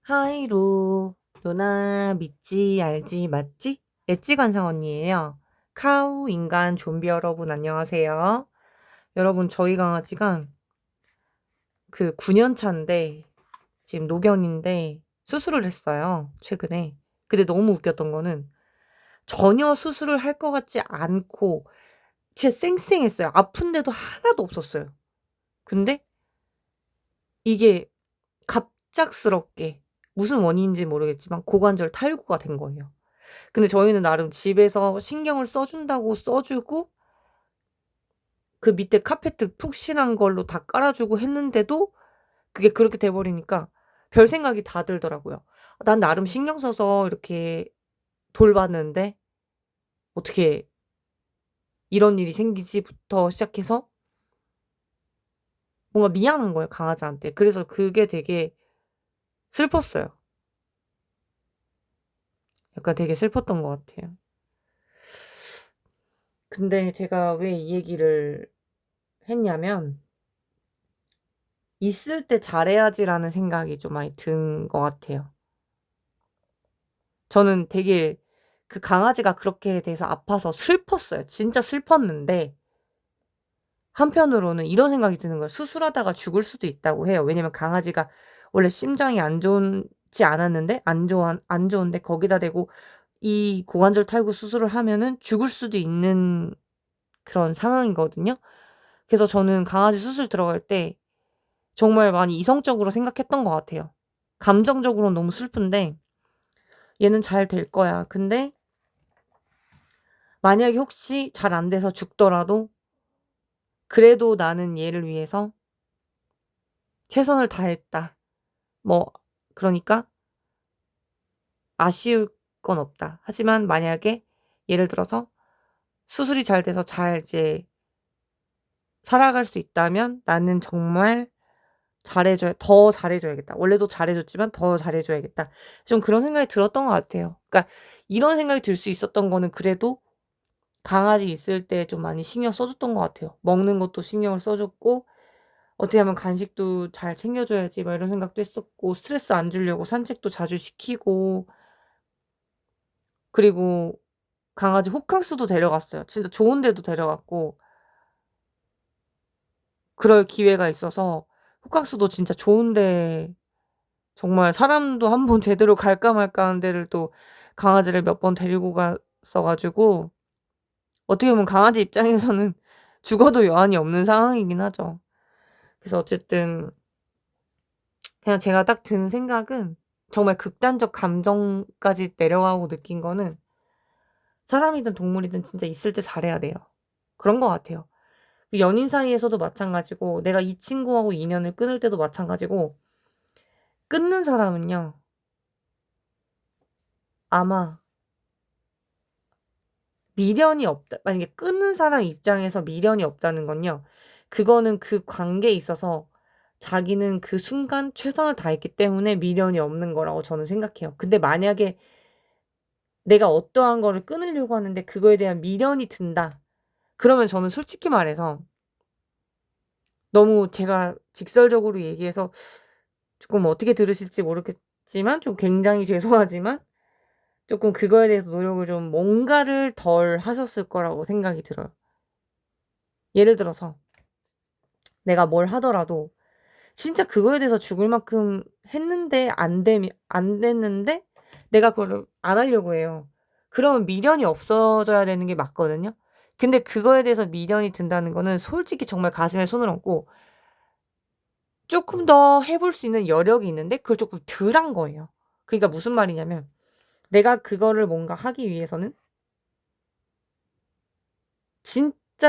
하이루, 누나 믿지 알지 맞지? 엣지 관상 언니예요. 카우 인간 좀비 여러분 안녕하세요. 여러분 저희 강아지가 그 9년 차인데 지금 노견인데 수술을 했어요. 최근에. 근데 너무 웃겼던 거는 전혀 수술을 할 것 같지 않고 진짜 쌩쌩했어요. 아픈데도 하나도 없었어요. 근데 이게 갑작스럽게 무슨 원인인지 모르겠지만 고관절 탈구가 된 거예요. 근데 저희는 나름 집에서 신경을 써 준다고 써 주고 그 밑에 카페트 푹신한 걸로 다 깔아 주고 했는데도 그게 그렇게 돼 버리니까 별 생각이 다 들더라고요. '난 나름 신경 써서 이렇게 돌봤는데 어떻게 이런 일이 생기지?'부터 시작해서 뭔가 미안한 거예요, 강아지한테. 그래서 그게 되게 슬펐어요. 약간 되게 슬펐던 것 같아요. 근데 제가 왜 이 얘기를 했냐면 '있을 때 잘해야지.'라는 생각이 좀 많이 든 것 같아요. 저는 되게 그 강아지가 그렇게 돼서 아파서 슬펐어요. 진짜 슬펐는데 한편으로는 이런 생각이 드는 거예요. 수술하다가 죽을 수도 있다고 해요. 왜냐면 강아지가 원래 심장이 안 좋지 않았는데 안 좋은데 거기다 대고 이 고관절 탈구 수술을 하면은 죽을 수도 있는 그런 상황이거든요. 그래서 저는 강아지 수술 들어갈 때 정말 많이 이성적으로 생각했던 것 같아요. 감정적으로는 너무 슬픈데 '얘는 잘 될 거야.' 근데 만약에 혹시 잘 안 돼서 죽더라도 그래도 '나는 얘를 위해서 최선을 다했다.' 뭐 그러니까 아쉬울 건 없다. 하지만 만약에 예를 들어서 수술이 잘 돼서 잘 이제 살아갈 수 있다면 '나는 정말 더 잘해 줘야겠다. 원래도 잘해 줬지만 더 잘해 줘야겠다.' 좀 그런 생각이 들었던 것 같아요. 그러니까 이런 생각이 들 수 있었던 거는 그래도 강아지 있을 때 좀 많이 신경 써 줬던 것 같아요. 먹는 것도 신경을 써 줬고 어떻게 하면 '간식도 잘 챙겨 줘야지.' 막 이런 생각도 했었고 스트레스 안 주려고 산책도 자주 시키고 그리고 강아지 호캉스도 데려갔어요. 진짜 좋은 데도 데려갔고 그럴 기회가 있어서 호캉스도 진짜 좋은 데 정말 사람도 한 번 제대로 갈까 말까 하는 데를 또 강아지를 몇 번 데리고 갔어 가지고 어떻게 보면 강아지 입장에서는 죽어도 여한이 없는 상황이긴 하죠. 그래서 어쨌든 그냥 제가 딱 든 생각은 정말 극단적 감정까지 내려가고 느낀 거는 사람이든 동물이든 진짜 있을 때 잘해야 돼요. 그런 것 같아요. 그 연인 사이에서도 마찬가지고 내가 이 친구하고 인연을 끊을 때도 마찬가지고 끊는 사람은요 아마 미련이 없다 만약에 끊는 사람 입장에서 미련이 없다는 건요 그거는 그 관계에 있어서 자기는 그 순간 최선을 다했기 때문에 미련이 없는 거라고 저는 생각해요. 근데 만약에 내가 어떠한 거를 끊으려고 하는데 그거에 대한 미련이 든다. 그러면 저는 솔직히 말해서 너무 제가 직설적으로 얘기해서 조금 어떻게 들으실지 모르겠지만 좀 굉장히 죄송하지만 쪼끔 그거에 대해서 노력을 좀 뭔가를 덜 하셨을 거라고 생각이 들어요. 예를 들어서 내가 뭘 하더라도 진짜 그거에 대해서 죽을 만큼 했는데 안 됐는데 내가 그거를 안 하려고 해요. 그러면 미련이 없어져야 되는 게 맞거든요. 근데 그거에 대해서 미련이 든다는 거는 솔직히 정말 가슴에 손을 얹고 쪼끔 더 해볼 수 있는 여력이 있는데 그걸 쪼끔 덜 한 거예요. 그러니까 무슨 말이냐면 내가 그거를 뭔가 하기 위해서는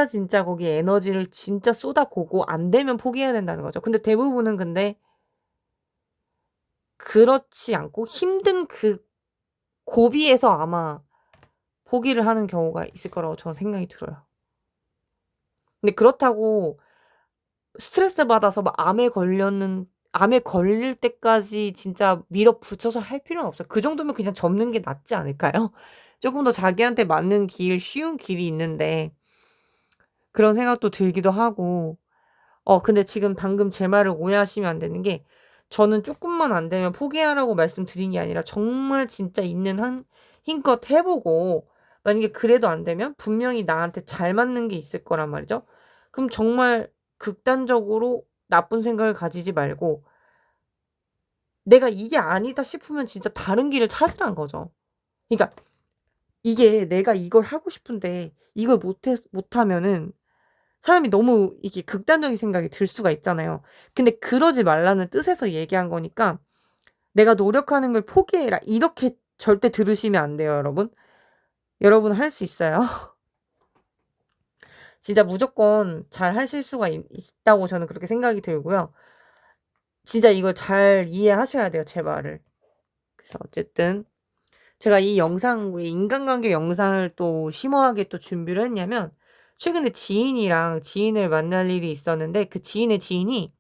진짜 거기에 에너지를 진짜 쏟아보고 안 되면 포기해야 된다는 거죠. 근데 대부분은 근데 그렇지 않고 힘든 그 고비에서 아마 포기를 하는 경우가 있을 거라고 저는 생각이 들어요. 근데 그렇다고 스트레스 받아서 막 암에 걸릴 때까지 진짜 밀어붙여서 할 필요는 없어요. 그 정도면 그냥 접는 게 낫지 않을까요? 쪼금 더 자기한테 맞는 길 쉬운 길이 있는데 그런 생각도 들기도 하고 근데 지금 방금 제 말을 오해하시면 안 되는 게 저는 쪼끔만 안 되면 포기하라고 말씀드린 게 아니라 정말 진짜 있는 한 힘껏 해 보고 만약에 그래도 안 되면 분명히 나한테 잘 맞는 게 있을 거란 말이죠. 그럼 정말 극단적으로 나쁜 생각을 가지지 말고 내가 이게 아니다 싶으면 진짜 다른 길을 찾으란 거죠. 그러니까 이게 내가 이걸 하고 싶은데 이걸 못하면은 사람이 너무 이게 극단적인 생각이 들 수가 있잖아요. 근데 그러지 말라는 뜻에서 얘기한 거니까 "내가 노력하는 걸 포기해라." 이렇게 절대 들으시면 안 돼요, 여러분. 여러분 할 수 있어요. 진짜 무조건 잘 하실 수가 있다고 저는 그렇게 생각이 들고요. 진짜 이걸 잘 이해하셔야 돼요, 제 말을. 그래서 어쨌든 제가 이 영상 왜 인간관계 영상을 또 심오하게 또 준비를 했냐면 최근에 지인을 만날 일이 있었는데 그 지인의 지인이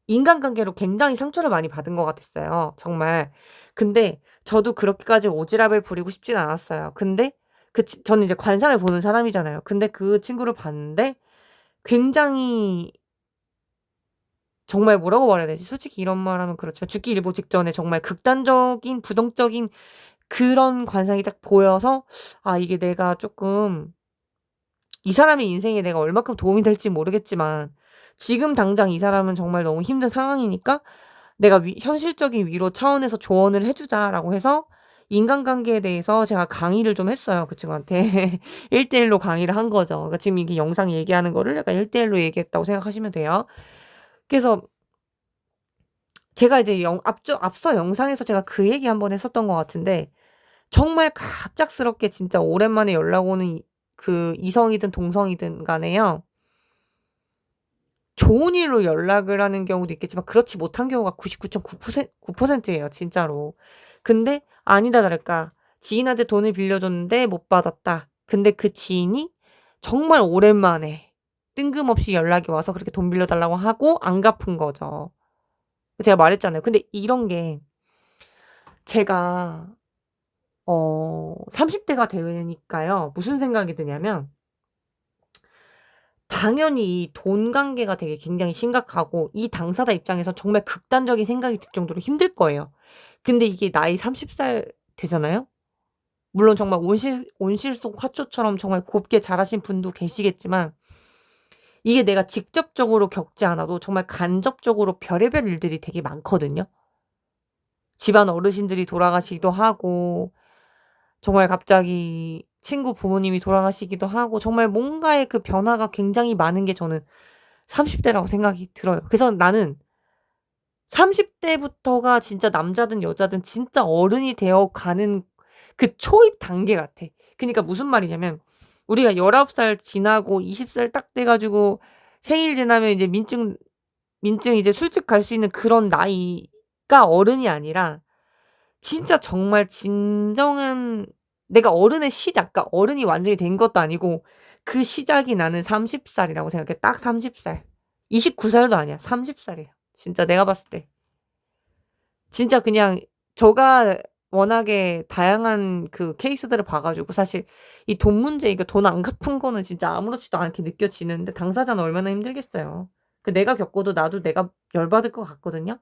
인간관계로 굉장히 상처를 많이 받은 것 같았어요, 정말. 근데 저도 그렇게까지 오지랖을 부리고 싶진 않았어요. 근데 저는 이제 관상을 보는 사람이잖아요. 근데 그 친구를 봤는데 굉장히 정말 뭐라고 말해야 되지? 솔직히 이런 말하면 그렇지만 죽기 일보 직전에 정말 극단적인 부정적인 그런 관상이 딱 보여서 '아 이게 내가 쪼끔 이 사람의 인생에 내가 얼마큼 도움이 될진 모르겠지만 지금 당장 이 사람은 정말 너무 힘든 상황이니까 내가 현실적인 위로 차원에서 조언을 해 주자.'라고 해서 인간관계에 대해서 제가 강의를 좀 했어요, 그 친구한테. 1대1로 강의를 한 거죠. 그러니까 지금 이게 영상 얘기하는 거를 약간 1대 1로 얘기했다고 생각하시면 돼요. 그래서 제가 이제 앞서 영상에서 제가 그 얘기 한번 했었던 것 같은데 정말 갑작스럽게 진짜 오랜만에 연락 오는 그 이성이든 동성이든 간에요. 좋은 일로 연락을 하는 경우도 있겠지만 그렇지 못한 경우가 99.9% 예요 진짜로. 근데 아니다 다를까 지인한테 돈을 빌려줬는데 못 받았다. 근데 그 지인이 정말 오랜만에 뜬금없이 연락이 와서 그렇게 돈 빌려 달라고 하고 안 갚은 거죠. 제가 말했잖아요. 근데 이런 게 제가 30 대가 되니까요. 무슨 생각이 드냐면 당연히 이 돈 관계가 되게 굉장히 심각하고 이 당사자 입장에선 정말 극단적인 생각이 들 정도로 힘들 거예요. 근데 이게 나이 30살 되잖아요. 물론 정말 온실속 화초처럼 정말 곱게 자라신 분도 계시겠지만 이게 내가 직접적으로 겪지 않아도 정말 간접적으로 별의별 일들이 되게 많거든요. 집안 어르신들이 돌아가시기도 하고 정말 갑자기 친구 부모님이 돌아가시기도 하고 정말 뭔가의 그 변화가 굉장히 많은 게 저는 30 대라고 생각이 들어요. 그래서 나는 30 대부터가 진짜 남자든 여자든 진짜 어른이 되어 가는 그 초입 단계 같아. 그니까 무슨 말이냐면 우리가 19살 지나고 20살 딱 돼 가지고 생일 지나면 이제 민증 이제 술집 갈 수 있는 그런 나이가 어른이 아니라 진짜 정말 진정한 내가 어른의 시작 그러니까 어른이 완전히 된 것도 아니고 그 시작이 나는 30 살이라고 생각해. 딱 30 살. 29 살도 아니야. 30 살이에요. 진짜 내가 봤을 때. 진짜 그냥 제가 워낙에 다양한 그 케이스들을 봐 가지고 사실 이 돈 문제 이거 돈 안 갚은 거는 진짜 아무렇지도 않게 느껴지는데 당사자는 얼마나 힘들겠어요. 내가 겪어도 나도 내가 열받을 것 같거든요.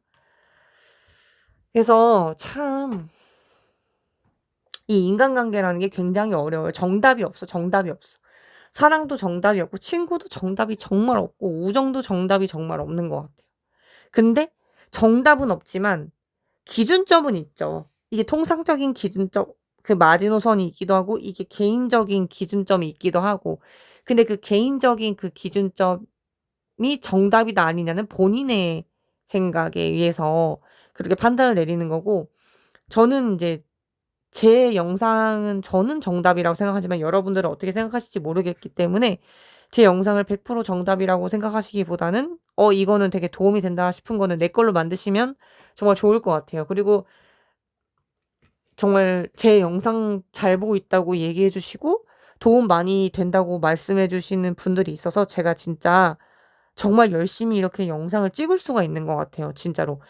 그래서 참 이 인간관계라는 게 굉장히 어려워요. 정답이 없어, 정답이 없어. 사랑도 정답이 없고 친구도 정답이 정말 없고 우정도 정답이 정말 없는 것 같아요. 근데 정답은 없지만 기준점은 있죠. 이게 통상적인 기준점 그 마지노선이 있기도 하고 이게 개인적인 기준점이 있기도 하고 근데 그 개인적인 그 기준점이 정답이다 아니냐는 본인의 생각에 의해서 그렇게 판단을 내리는 거고 저는 인제 제 영상은 저는 정답이라고 생각하지만 여러분들은 어떻게 생각하실지 모르겠기 때문에 제 영상을 100% 정답이라고 생각하시기보다는 '이거는 되게 도움이 된다.' 싶은 거는 내 걸로 만드시면 정말 좋을 것 같아요. 그리고 정말 제 영상 잘 보고 있다고 얘기해 주시고 도움 많이 된다고 말씀해 주시는 분들이 있어서 제가 진짜 정말 열심히 이렇게 영상을 찍을 수가 있는 것 같아요 진짜로.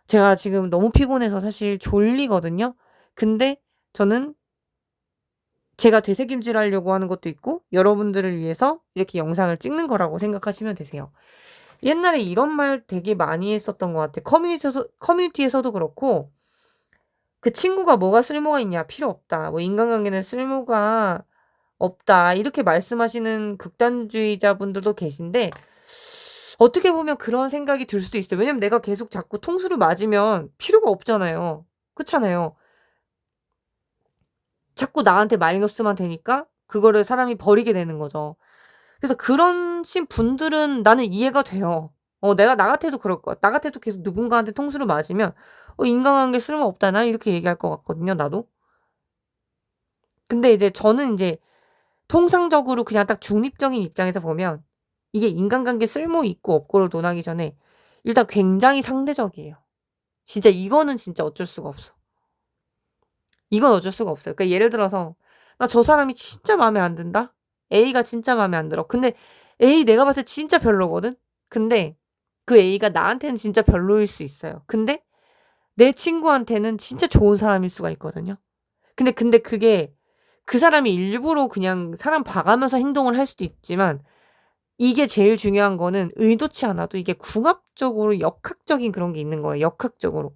제가 지금 너무 피곤해서 사실 졸리거든요. 근데 저는 제가 되새김질하려고 하는 것도 있고 여러분들을 위해서 이렇게 영상을 찍는 거라고 생각하시면 되세요. 옛날에 이런 말 되게 많이 했었던 것 같아. 커뮤니티에서도 그렇고 그 "친구가 뭐가 쓸모가 있냐. 필요 없다. 뭐 인간관계는 쓸모가 없다." 이렇게 말씀하시는 극단주의자분들도 계신데 어떻게 보면 그런 생각이 들 수도 있어요. 왜냐면 내가 계속 자꾸 통수를 맞으면 필요가 없잖아요. 그렇잖아요. 자꾸 나한테 마이너스만 되니까 그거를 사람이 버리게 되는 거죠. 그래서 그러신 분들은 나는 이해가 돼요. 내가 나 같아도 그럴 것 같 나 같아도 계속 누군가한테 통수를 맞으면 인간관계 쓸모없다." 난 이렇게 얘기할 것 같거든요 나도. 근데 이제 저는 인제 통상적으로 그냥 딱 중립적인 입장에서 보면 이게 인간관계 쓸모 있고 없고를 논하기 전에 일단 굉장히 상대적이에요. 진짜 이거는 진짜 어쩔 수가 없어. 이건 어쩔 수가 없어요. 그러니까 예를 들어서 나 저 사람이 진짜 마음에 안 든다. A가 진짜 마음에 안 들어. 근데 A 내가 봤을 때 진짜 별로거든. 근데 그 A가 나한테는 진짜 별로일 수 있어요. 근데 내 친구한테는 진짜 좋은 사람일 수가 있거든요. 근데 그게 그 사람이 일부러 그냥 사람 봐가면서 행동을 할 수도 있지만 이게 제일 중요한 거는 의도치 않아도 이게 궁합적으로 역학적인 그런 게 있는 거예요, 역학적으로.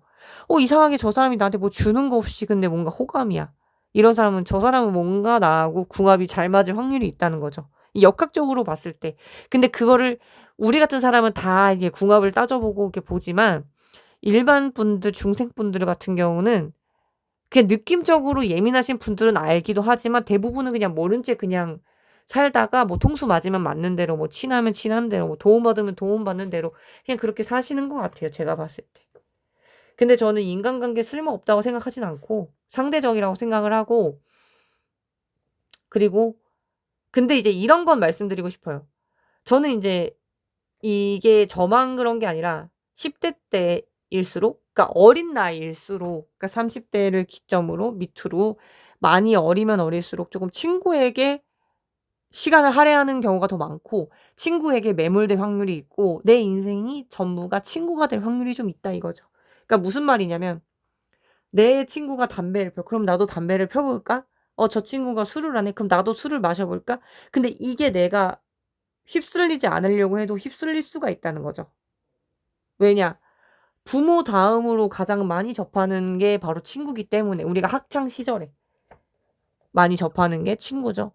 이상하게 저 사람이 나한테 뭐 주는 거 없이 근데 뭔가 호감이야. 이런 사람은 저 사람은 뭔가 나하고 궁합이 잘 맞을 확률이 있다는 거죠. 이 역학적으로 봤을 때. 근데 그거를 우리 같은 사람은 다 이게 궁합을 따져 보고 이렇게 보지만 일반 분들 중생 분들 같은 경우는 그냥 느낌적으로 예민하신 분들은 알기도 하지만 대부분은 그냥 모른 채 그냥 살다가 뭐 통수 맞으면 맞는 대로 뭐 친하면 친한 대로 뭐 도움받으면 도움받는 대로 그냥 그렇게 사시는 것 같아요 제가 봤을 때. 근데 저는 인간관계 쓸모없다고 생각하진 않고 상대적이라고 생각을 하고 그리고 근데 이제 이런 건 말씀드리고 싶어요. 저는 인제 이게 저만 그런 게 아니라 10대 때일수록 그러니까 어린 나이일수록 그러니까 30 대를 기점으로 밑으로 많이 어리면 어릴수록 쪼금 친구에게 시간을 할애하는 경우가 더 많고 친구에게 매몰될 확률이 있고 내 인생이 전부가 친구가 될 확률이 좀 있다 이거죠. 그러니까 무슨 말이냐면 내 친구가 담배를 펴. 그럼 나도 담배를 펴 볼까? 저 친구가 술을 안 해. 그럼 나도 술을 마셔 볼까? 근데 이게 내가 휩쓸리지 않으려고 해도 휩쓸릴 수가 있다는 거죠. 왜냐? 부모 다음으로 가장 많이 접하는 게 바로 친구기 때문에 우리가 학창 시절에 많이 접하는 게 친구죠.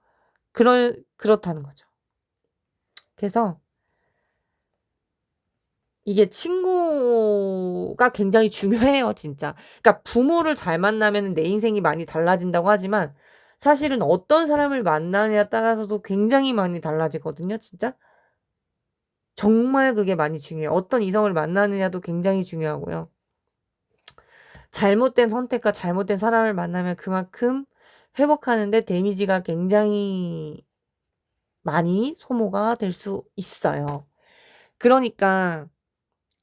그렇다는 거죠. 그래서 이게 친구가 굉장히 중요해요 진짜. 그러니까 부모를 잘 만나면은 내 인생이 많이 달라진다고 하지만 사실은 어떤 사람을 만나느냐에 따라서도 굉장히 많이 달라지거든요 진짜. 정말 그게 많이 중요해요. 어떤 이성을 만나느냐도 굉장히 중요하고요. 잘못된 선택과 잘못된 사람을 만나면 그만큼 회복하는 데 데미지가 굉장히 많이 소모가 될 수 있어요. 그러니까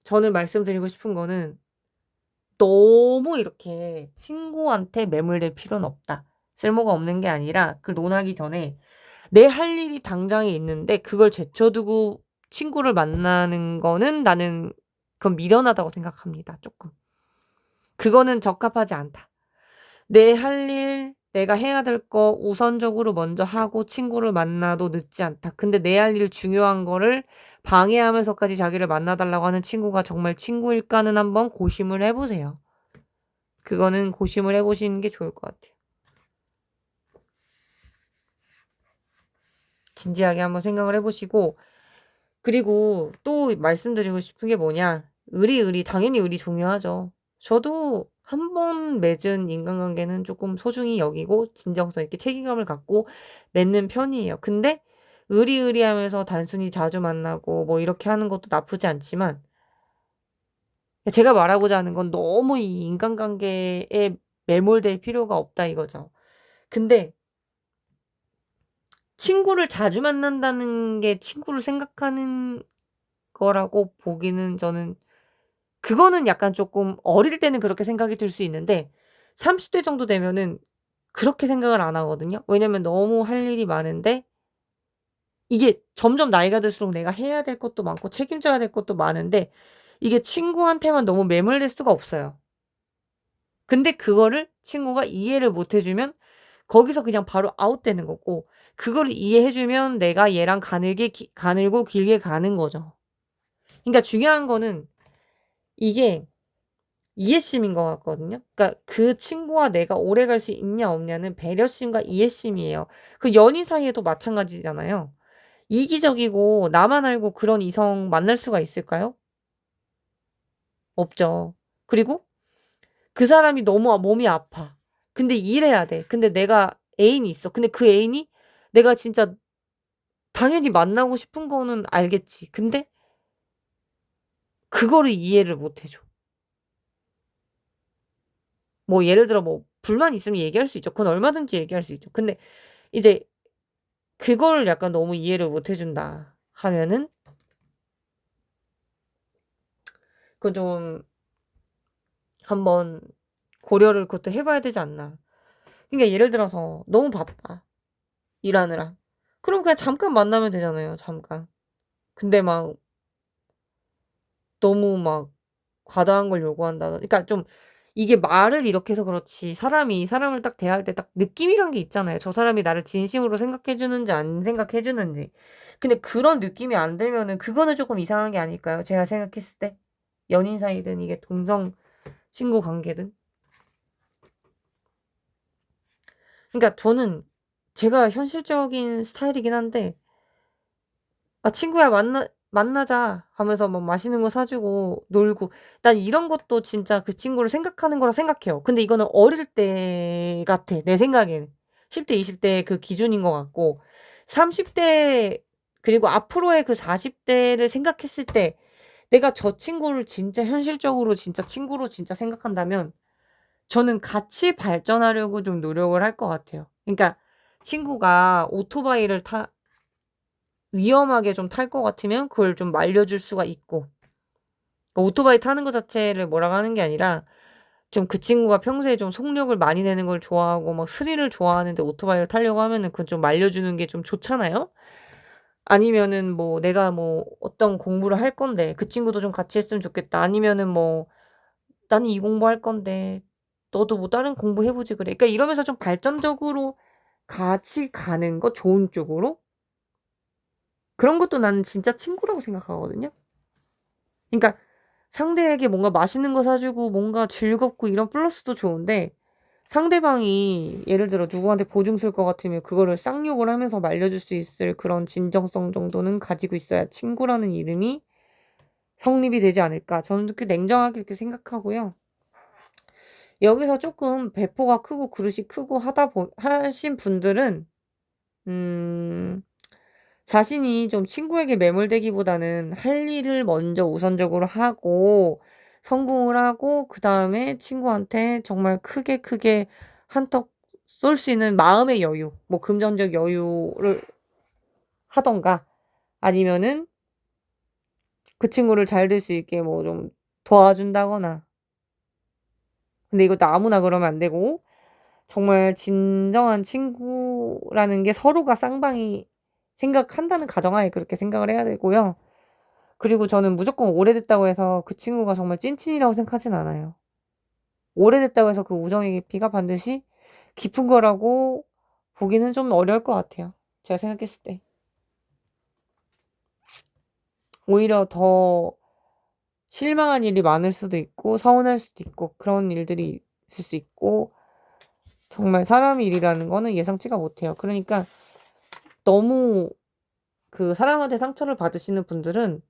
저는 말씀드리고 싶은 거는 너무 이렇게 친구한테 매몰될 필요는 없다. 쓸모가 없는 게 아니라 그걸 논하기 전에 내 할 일이 당장에 있는데 그걸 제쳐두고 친구를 만나는 거는 나는 그건 미련하다고 생각합니다 쪼끔. 그거는 적합하지 않다. 내 할 일 내가 해야 될 거 우선적으로 먼저 하고 친구를 만나도 늦지 않다. 근데 내 할 일 중요한 거를 방해하면서까지 자기를 만나 달라고 하는 친구가 정말 친구일까는 한번 고심을 해 보세요. 그거는 고심을 해 보시는 게 좋을 것 같아요. 진지하게 한번 생각을 해 보시고 그리고 또 말씀드리고 싶은 게 뭐냐. 의리 당연히 의리 중요하죠. 저도 한 번 맺은 인간관계는 쪼끔 소중히 여기고 진정성 있게 책임감을 갖고 맺는 편이에요. 근데 의리하면서 단순히 자주 만나고 뭐 이렇게 하는 것도 나쁘지 않지만 제가 말하고자 하는 건 너무 이 인간관계에 매몰될 필요가 없다 이거죠. 근데 친구를 자주 만난다는 게 친구를 생각하는 거라고 보기는 저는 그거는 약간 쪼끔 어릴 때는 그렇게 생각이 들 수 있는데 30대 정도 되면은 그렇게 생각을 안 하거든요. 왜냐면 너무 할 일이 많은데 이게 점점 나이가 들수록 내가 해야 될 것도 많고 책임져야 될 것도 많은데 이게 친구한테만 너무 매몰될 수가 없어요. 근데 그거를 친구가 이해를 못 해 주면 거기서 그냥 바로 아웃되는 거고 그거를 이해해 주면 내가 얘랑 가늘고 길게 가는 거죠. 그러니까 중요한 거는 이게 이해심인 것 같거든요. 그러니까 그 친구와 내가 오래 갈 수 있냐 없냐는 배려심과 이해심이에요. 그 연인 사이에도 마찬가지잖아요. 이기적이고 나만 알고 그런 이성 만날 수가 있을까요? 없죠. 그리고 그 사람이 너무 몸이 아파. 근데 일해야 돼. 근데 내가 애인이 있어. 근데 그 애인이 내가 진짜 당연히 만나고 싶은 거는 알겠지. 근데 그거를 이해를 못 해 줘. 뭐 예를 들어 뭐 불만 있으면 얘기할 수 있죠. 그건 얼마든지 얘기할 수 있죠. 근데 이제 그거를 약간 너무 이해를 못 해 준다 하면은 그건 좀 한번 고려를 그것도 해 봐야 되지 않나. 그러니까 예를 들어서 너무 바빠, 일하느라. 그럼 그냥 잠깐 만나면 되잖아요, 잠깐. 근데 막 너무 막 과다한 걸 요구한다든 그러니까 좀 이게 말을 이렇게 해서 그렇지 사람이 사람을 딱 대할 때 딱 느낌이란 게 있잖아요. 저 사람이 나를 진심으로 생각해 주는지 안 생각해 주는지. 근데 그런 느낌이 안 들면은 그거는 쪼끔 이상한 게 아닐까요? 제가 생각했을 때. 연인 사이든 이게 동성 친구 관계든. 그러니까 저는 제가 현실적인 스타일이긴 한데 "아 친구야 만나자." 하면서 뭐 맛있는 거 사 주고 놀고 난 이런 것도 진짜 그 친구를 생각하는 거라 생각해요. 근데 이거는 어릴 때 같아 내 생각에는. 10대 20 대의 그 기준인 것 같고 30대 그리고 앞으로의 그 40 대를 생각했을 때 내가 저 친구를 진짜 현실적으로 진짜 친구로 진짜 생각한다면 저는 같이 발전하려고 좀 노력을 할 것 같아요. 그러니까 친구가 오토바이를 위험하게 좀 탈 것 같으면 그걸 좀 말려 줄 수가 있고 그러니까 오토바이 타는 거 자체를 뭐라고 하는 게 아니라 좀 그 친구가 평소에 좀 속력을 많이 내는 걸 좋아하고 막 스릴을 좋아하는데 오토바이를 타려고 하면은 그건 좀 말려 주는 게 좀 좋잖아요. 아니면은 뭐 내가 뭐 어떤 공부를 할 건데 그 친구도 좀 같이 했으면 좋겠다. 아니면은 뭐 "나는 이 공부할 건데 너도 뭐 다른 공부해 보지 그래." 그러니까 이러면서 좀 발전적으로 같이 가는 거 좋은 쪽으로 그런 것도 나는 진짜 친구라고 생각하거든요. 그러니까 상대에게 뭔가 맛있는 거 사 주고 뭔가 즐겁고 이런 플러스도 좋은데 상대방이 예를 들어 누구한테 보증 쓸 것 같으면 그거를 쌍욕을 하면서 말려줄 수 있을 그런 진정성 정도는 가지고 있어야 친구라는 이름이 성립이 되지 않을까. 저는 그렇게 냉정하게 그렇게 생각하고요. 여기서 쪼끔 배포가 크고 그릇이 크고 하신 분들은 음 자신이 좀 친구에게 매몰되기보다는 할 일을 먼저 우선적으로 하고 성공을 하고 그다음에 친구한테 정말 크게, 크게 한턱 쏠 수 있는 마음의 여유 뭐 금전적 여유를 하든가 아니면은 그 친구를 잘 될 수 있게 뭐 좀 도와준다거나 근데 이것도 아무나 그러면 안 되고 정말 진정한 친구라는 게 서로가 쌍방이 생각한다는 가정하에 그렇게 생각을 해야 되고요. 그리고 저는 무조건 오래됐다고 해서 그 친구가 정말 찐친이라고 생각하진 않아요. 오래됐다고 해서 그 우정의 깊이가 반드시 깊은 거라고 보기는 좀 어려울 것 같아요, 제가 생각했을 때. 오히려 더 실망한 일이 많을 수도 있고 서운할 수도 있고 그런 일들이 있을 수 있고 정말 사람의 일이라는 거는 예상치가 못해요. 그러니까 너무 그 사람한테 상처를 받으시는 분들은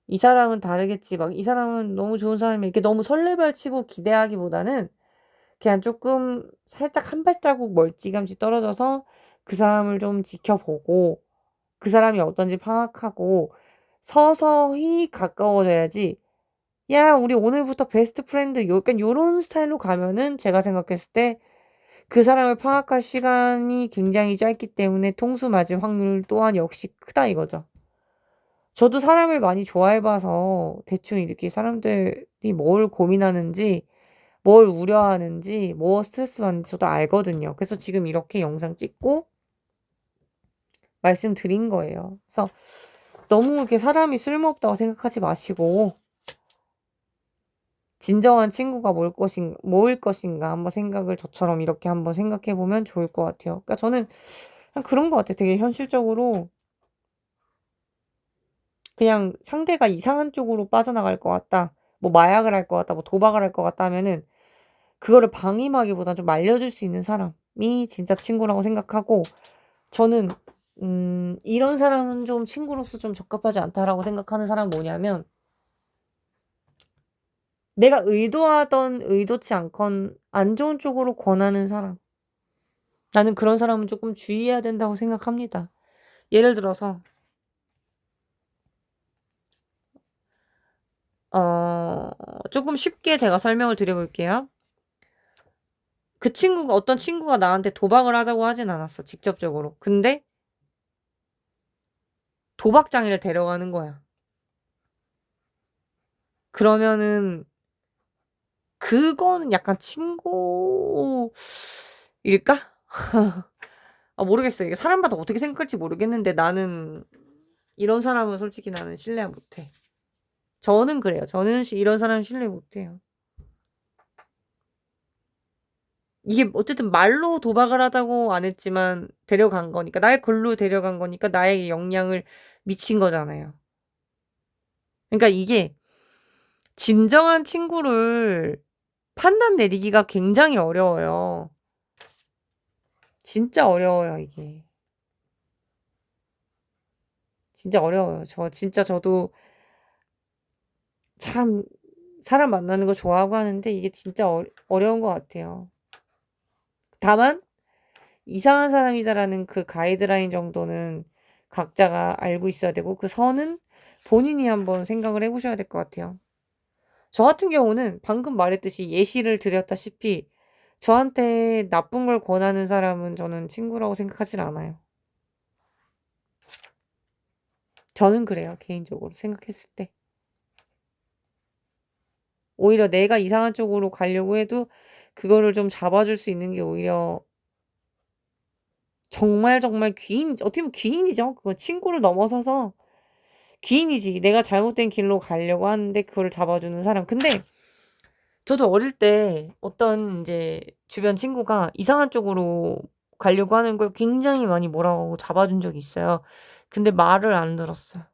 '이 사람은 다르겠지.' 막 '이 사람은 너무 좋은 사람이야.' 이렇게 너무 설레발치고 기대하기보다는 그냥 쪼끔 살짝 한 발자국 멀찌감치 떨어져서 그 사람을 좀 지켜보고 그 사람이 어떤지 파악하고 서서히 가까워져야지 "야 우리 오늘부터 베스트 프렌드." 약간 요런 스타일로 가면은 제가 생각했을 때 그 사람을 파악할 시간이 굉장히 짧기 때문에 통수 맞을 확률 또한 역시 크다 이거죠. 저도 사람을 많이 좋아해 봐서 대충 이렇게 사람들이 뭘 고민하는지 뭘 우려하는지 뭐 스트레스 받는지 저도 알거든요. 그래서 지금 이렇게 영상 찍고 말씀드린 거예요. 그래서 너무 이렇게 사람이 쓸모없다고 생각하지 마시고 진정한 친구가 모일 것인가 한번 생각을 저처럼 이렇게 한번 생각해 보면 좋을 것 같아요. 그러니까 저는 그냥 그런 것 같아요. 되게 현실적으로 그냥 상대가 이상한 쪽으로 빠져나갈 것 같다, 뭐 마약을 할 것 같다, 뭐 도박을 할 것 같다 하면은 그거를 방임하기보단 좀 말려줄 수 있는 사람이 진짜 친구라고 생각하고, 저는 이런 사람은 좀 친구로서 좀 적합하지 않다라고 생각하는 사람은 뭐냐면, 내가 의도하던 의도치 않건 안 좋은 쪽으로 권하는 사람. 나는 그런 사람은 조금 주의해야 된다고 생각합니다. 예를 들어서 조금 쉽게 제가 설명을 드려 볼게요. 어떤 친구가 나한테 도박을 하자고 하진 않았어, 직접적으로. 근데 도박장에를 데려가는 거야. 그러면은 그거는 약간 친구일까? 모르겠어요. 이게 사람마다 어떻게 생각할지 모르겠는데, 나는 이런 사람은 솔직히 나는 신뢰 못 해. 저는 그래요. 저는 이런 사람 신뢰 못 해요. 이게 어쨌든 말로 도박을 하자고 안 했지만 데려간 거니까, 날 글로 데려간 거니까 나에게 영향을 미친 거잖아요. 그러니까 이게 진정한 친구를 판단 내리기가 굉장히 어려워요. 진짜 어려워요, 이게. 진짜 어려워요. 저도 참 사람 만나는 거 좋아하고 하는데 이게 진짜 어려운 것 같아요. 다만 이상한 사람이다라는 그 가이드라인 정도는 각자가 알고 있어야 되고, 그 선은 본인이 한번 생각을 해 보셔야 될 것 같아요. 저 같은 경우는 방금 말했듯이 예시를 드렸다시피 저한테 나쁜 걸 권하는 사람은 저는 친구라고 생각하진 않아요. 저는 그래요, 개인적으로 생각했을 때. 오히려 내가 이상한 쪽으로 가려고 해도 그거를 좀 잡아줄 수 있는 게 오히려 정말 정말 어떻게 보면 귀인이죠. 그건 친구를 넘어서서 귀인이지. 내가 잘못된 길로 가려고 하는데 그거를 잡아주는 사람. 근데 저도 어릴 때 어떤 인제 주변 친구가 이상한 쪽으로 가려고 하는 걸 굉장히 많이 뭐라고 하고 잡아준 적이 있어요. 근데 말을 안 들었어요.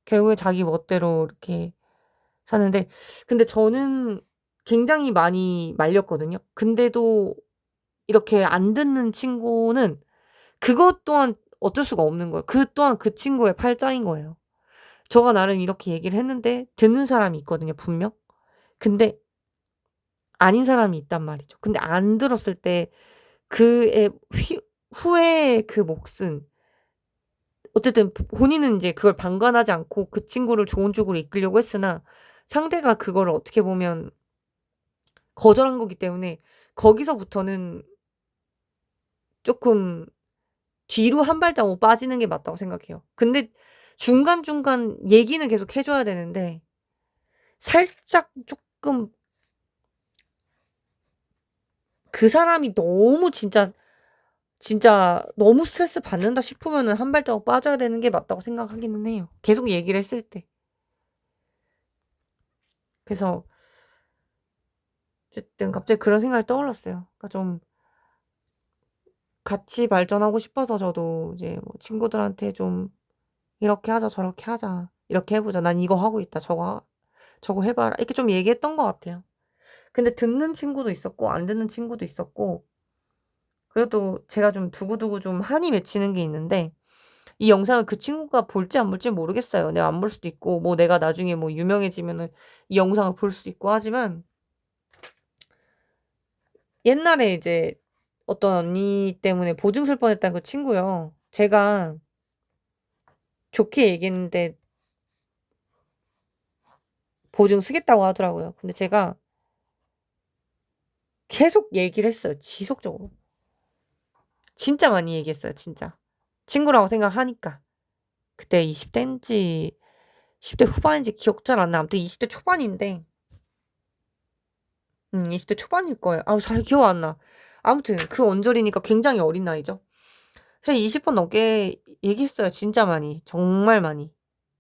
결국에 자기 멋대로 이렇게 사는데, 근데 저는 굉장히 많이 말렸거든요. 근데도 이렇게 안 듣는 친구는 그것 또한 어쩔 수가 없는 거예요. 그 또한 그 친구의 팔자인 거예요. 저가 나름 이렇게 얘기를 했는데 듣는 사람이 있거든요, 분명. 근데 아닌 사람이 있단 말이죠. 근데 안 들었을 때 그의 후회의 그 몫은, 어쨌든 본인은 인제 그걸 방관하지 않고 그 친구를 좋은 쪽으로 이끌려고 했으나 상대가 그거를 어떻게 보면 거절한 거기 때문에 거기서부터는 쪼끔 뒤로 한 발자국 빠지는 게 맞다고 생각해요. 근데 중간중간 얘기는 계속 해 줘야 되는데 살짝 쪼끔 그 사람이 너무 진짜 너무 스트레스 받는다 싶으면은 한 발자국 빠져야 되는 게 맞다고 생각하기는 해요, 계속 얘기를 했을 때. 그래서 어쨌든 갑자기 그런 생각이 떠올랐어요. 그러니까 좀 같이 발전하고 싶어서 저도 이제 뭐 친구들한테 좀 "이렇게 하자. 저렇게 하자. 이렇게 해 보자. 난 이거 하고 있다. 저거 해 봐라." 이렇게 좀 얘기했던 것 같아요. 근데 듣는 친구도 있었고 안 듣는 친구도 있었고, 그래도 제가 좀 두고두고 좀 한이 맺히는 게 있는데, 이 영상을 그 친구가 볼지 안 볼지는 모르겠어요. 내가 안 볼 수도 있고 뭐 내가 나중에 뭐 유명해지면은 이 영상을 볼 수도 있고 하지만, 옛날에 이제 어떤 언니 때문에 보증 쓸 뻔했다는 그 친구요. 제가 좋게 얘기했는데 보증 쓰겠다고 하더라고요. 근데 제가 계속 얘기를 했어요, 지속적으로. 진짜 많이 얘기했어요, 진짜. 친구라고 생각하니까. 그때 20 대인지 10대 후반인지 기억 잘 안 나. 아무튼 20대 초반인데, 20대 초반일 거예요. 잘 기억 안 나. 아무튼 그 언저리니까 굉장히 어린 나이죠. 한 20번 넘게 얘기했어요, 진짜 많이. 정말 많이.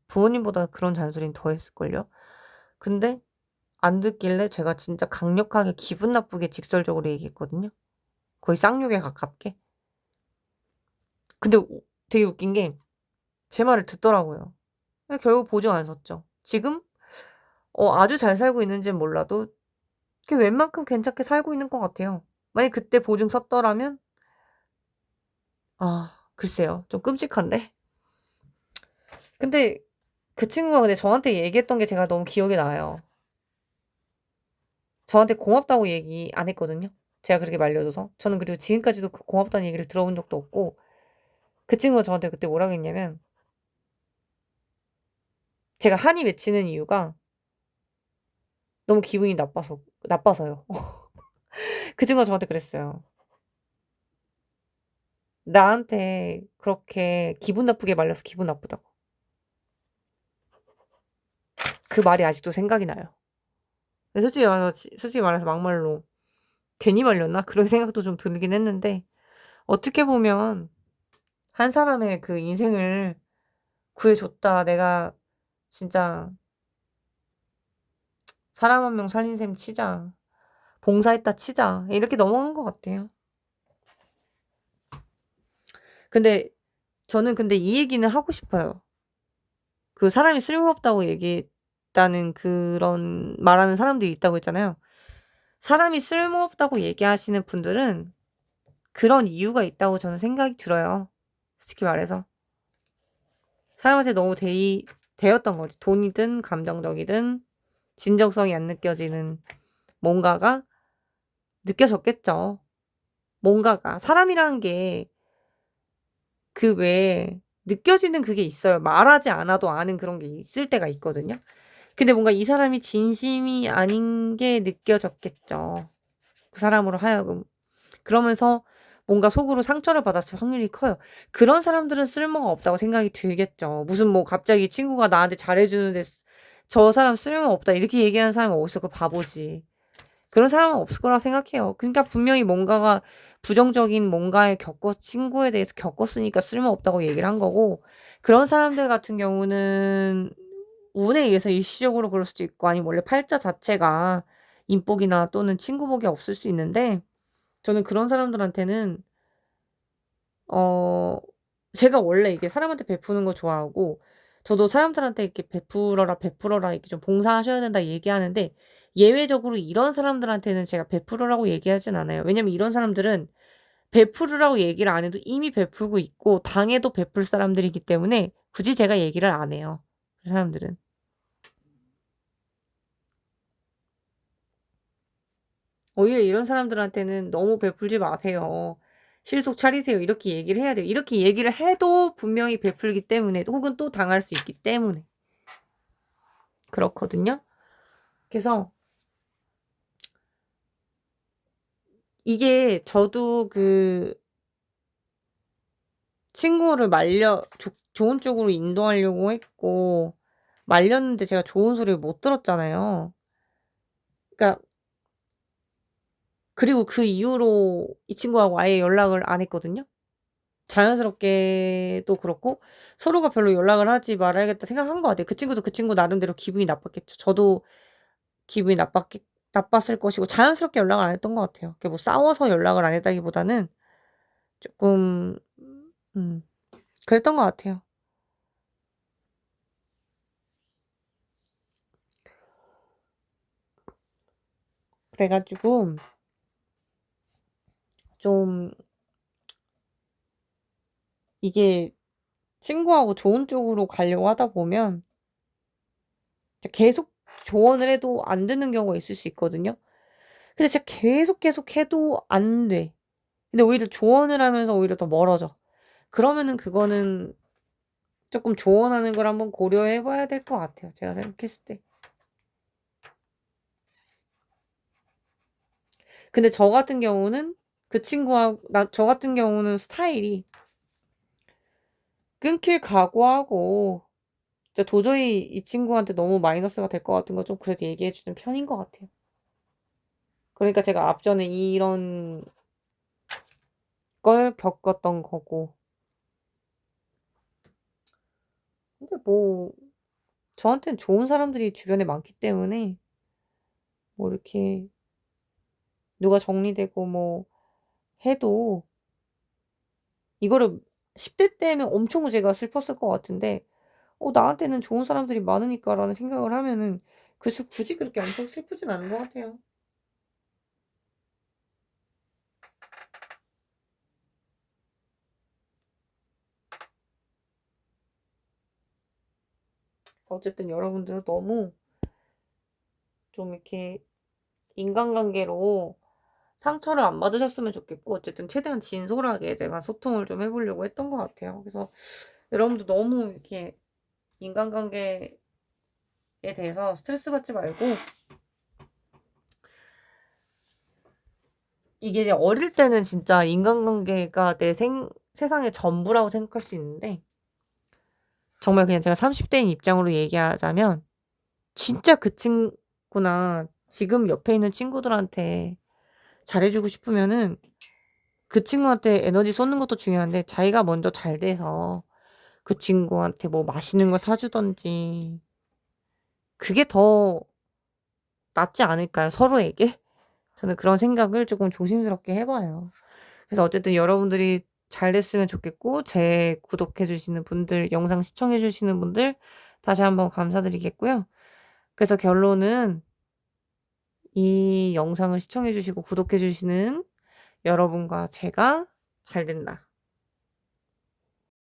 부모님보다 그런 잔소리는 더 했을걸요. 근데 안 듣길래 제가 진짜 강력하게 기분 나쁘게 직설적으로 얘기했거든요, 거의 쌍욕에 가깝게. 근데 되게 웃긴 게 제 말을 듣더라고요. 결국 보증 안 섰죠. 지금 아주 잘 살고 있는지는 몰라도 그게 웬만큼 괜찮게 살고 있는 것 같아요. 만약에 그때 보증 섰더라면 글쎄요. 좀 끔찍한데. 근데 그 친구가 근데 저한테 얘기했던 게 제가 너무 기억에 나요. 저한테 고맙다고 얘기 안 했거든요, 제가 그렇게 말려줘서. 저는 그리고 지금까지도 그 고맙다는 얘기를 들어본 적도 없고, 그 친구가 저한테 그때 뭐라고 했냐면 제가 한이 맺히는 이유가 너무 기분이 나빠서요. 그 친구가 저한테 그랬어요. 나한테 그렇게 기분 나쁘게 말려서 기분 나쁘다고. 그 말이 아직도 생각이 나요. 근데 솔직히 말해서 막말로 '괜히 말렸나?' 그런 생각도 좀 들긴 했는데, 어떻게 보면 한 사람의 그 인생을 구해 줬다. 내가 진짜 사람 한 명 살린 셈 치자. 봉사했다 치자. 이렇게 넘어간 것 같아요. 근데 저는 이 얘기는 하고 싶어요. 그 사람이 쓸모없다고 얘기했다는 그런 말하는 사람들이 있다고 했잖아요. 사람이 쓸모없다고 얘기하시는 분들은 그런 이유가 있다고 저는 생각이 들어요, 솔직히 말해서. 사람한테 너무 대였던 거지. 돈이든 감정적이든 진정성이 안 느껴지는 뭔가가 느껴졌겠죠. 뭔가가. 사람이라는 게 그 외에 느껴지는 그게 있어요. 말하지 않아도 아는 그런 게 있을 때가 있거든요. 근데 뭔가 이 사람이 진심이 아닌 게 느껴졌겠죠, 그 사람으로 하여금. 그러면서 뭔가 속으로 상처를 받았을 확률이 커요. 그런 사람들은 쓸모가 없다고 생각이 들겠죠. 무슨 뭐 갑자기 친구가 나한테 잘해 주는데 "저 사람 쓸모없다." 이렇게 얘기하는 사람이 어딨어. 그 바보지. 그런 사람은 없을 거라고 생각해요. 그러니까 분명히 뭔가가 부정적인 뭔가에 친구에 대해서 겪었으니까 쓸모없다고 얘기를 한 거고, 그런 사람들 같은 경우는 운에 의해서 일시적으로 그럴 수도 있고, 아니면 원래 팔자 자체가 인복이나 또는 친구복이 없을 수 있는데, 저는 그런 사람들한테는 어 제가 원래 이게 사람한테 베푸는 거 좋아하고, 저도 사람들한테 이렇게 "베풀어라, 베풀어라. 이렇게 좀 봉사하셔야 된다." 얘기하는데, 예외적으로 이런 사람들한테는 제가 베풀으라고 얘기하진 않아요. 왜냐면 이런 사람들은 베풀으라고 얘기를 안 해도 이미 베풀고 있고 당해도 베풀 사람들이기 때문에 굳이 제가 얘기를 안 해요, 그 사람들은. 오히려 이런 사람들한테는 "너무 베풀지 마세요. 실속 차리세요." 이렇게 얘기를 해야 돼요. 이렇게 얘기를 해도 분명히 베풀기 때문에, 혹은 또 당할 수 있기 때문에 그렇거든요. 그래서 이게 저도 그 친구를 좋은 쪽으로 인도하려고 했고 말렸는데 제가 좋은 소리를 못 들었잖아요. 그러니까 그리고 그 이후로 이 친구하고 아예 연락을 안 했거든요. 자연스럽게도 그렇고 서로가 별로 연락을 하지 말아야겠다 생각한 것 같아요. 그 친구도 그 친구 나름대로 기분이 나빴겠죠. 저도 기분이 나빴을 것이고 자연스럽게 연락을 안 했던 것 같아요. 그게 뭐 싸워서 연락을 안 했다기보다는 쪼끔 음 그랬던 것 같아요. 그래 가지고 좀 이게 친구하고 좋은 쪽으로 가려고 하다 보면 이제 계속 조언을 해도 안 듣는 경우가 있을 수 있거든요. 근데 진짜 계속 해도 안 돼. 근데 오히려 조언을 하면서 오히려 더 멀어져. 그러면은 그거는 쪼끔 조언하는 걸 한번 고려해 봐야 될 것 같아요, 제가 생각했을 때. 근데 저 같은 경우는 저 같은 경우는 스타일이 끊길 각오하고 진짜 도저히 이 친구한테 너무 마이너스가 될 것 같은 건 좀 그래도 얘기해 주는 편인 것 같아요. 그러니까 제가 앞전에 이런 걸 겪었던 거고. 근데 뭐 저한테는 좋은 사람들이 주변에 많기 때문에 뭐 이렇게 누가 정리되고 뭐 해도 이거를 10대 때면 엄청 제가 슬펐을 것 같은데 나한테는 좋은 사람들이 많으니까라는 생각을 하면은 굳이 그렇게 엄청 슬프진 않은 것 같아요. 그래서 어쨌든 여러분들은 너무 좀 이렇게 인간관계로 상처를 안 받으셨으면 좋겠고, 어쨌든 최대한 진솔하게 제가 소통을 좀 해 보려고 했던 것 같아요. 그래서 여러분도 너무 이렇게 인간관계에 대해서 스트레스 받지 말고, 이게 이제 어릴 때는 진짜 인간관계가 내 세상의 전부라고 생각할 수 있는데, 정말 그냥 제가 30 대인 입장으로 얘기하자면 진짜 그 친구나 지금 옆에 있는 친구들한테 잘해 주고 싶으면은 그 친구한테 에너지 쏟는 것도 중요한데, 자기가 먼저 잘 돼서 그 친구한테 뭐 맛있는 걸 사 주든지, 그게 더 낫지 않을까요, 서로에게? 저는 그런 생각을 쪼끔 조심스럽게 해 봐요. 그래서 어쨌든 여러분들이 잘 됐으면 좋겠고, 제 구독해 주시는 분들, 영상 시청해 주시는 분들 다시 한번 감사드리겠고요. 그래서 결론은, 이 영상을 시청해 주시고 구독해 주시는 여러분과 제가 잘 된다.